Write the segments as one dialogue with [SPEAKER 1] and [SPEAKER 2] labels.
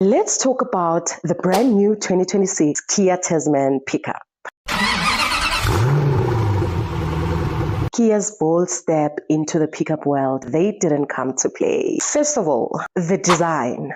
[SPEAKER 1] Let's talk about the brand new 2026 Kia Tasman pickup. Kia's bold step into the pickup world, they didn't come to play. First of all, the design.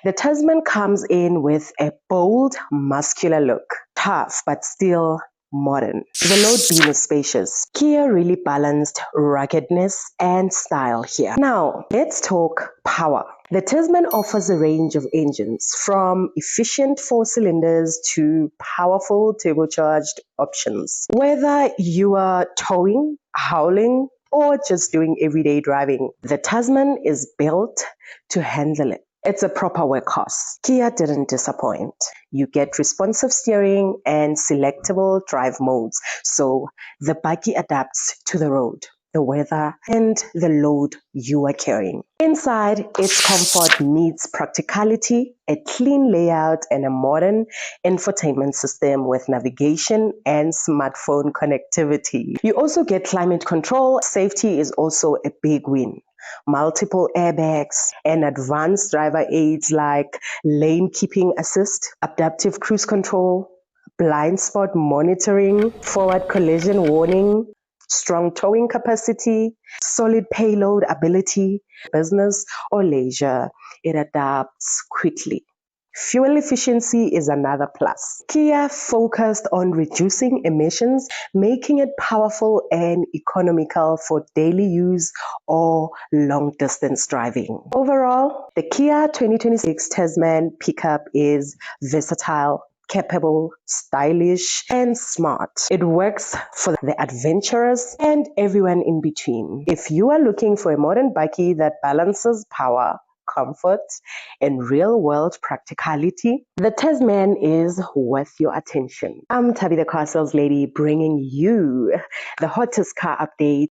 [SPEAKER 1] The Tasman comes in with a bold, muscular look, tough but still modern. The load beam is spacious. Kia really balanced ruggedness and style here. Now, let's talk power. The Tasman offers a range of engines, from efficient 4 cylinders to powerful turbocharged options. Whether you are towing, hauling, or just doing everyday driving, the Tasman is built to handle it. It's a proper workhorse. Kia didn't disappoint. You get responsive steering and selectable drive modes, so the buggy adapts to the road, the weather, and the load you are carrying. Inside, its comfort meets practicality, a clean layout, and a modern infotainment system with navigation and smartphone connectivity. You also get climate control. Safety is also a big win. Multiple airbags and advanced driver aids like lane keeping assist, adaptive cruise control, blind spot monitoring, forward collision warning, strong towing capacity, solid payload ability, business or leisure. It adapts quickly. Fuel efficiency is another plus. Kia focused on reducing emissions, making it powerful and economical for daily use or long-distance driving. Overall, the Kia 2026 Tasman pickup is versatile, capable, stylish, and smart. It works for the adventurous and everyone in between. If you are looking for a modern buggy that balances power, comfort, and real-world practicality, the Tasman is worth your attention. I'm Tabby the Car Sales Lady, bringing you the hottest car update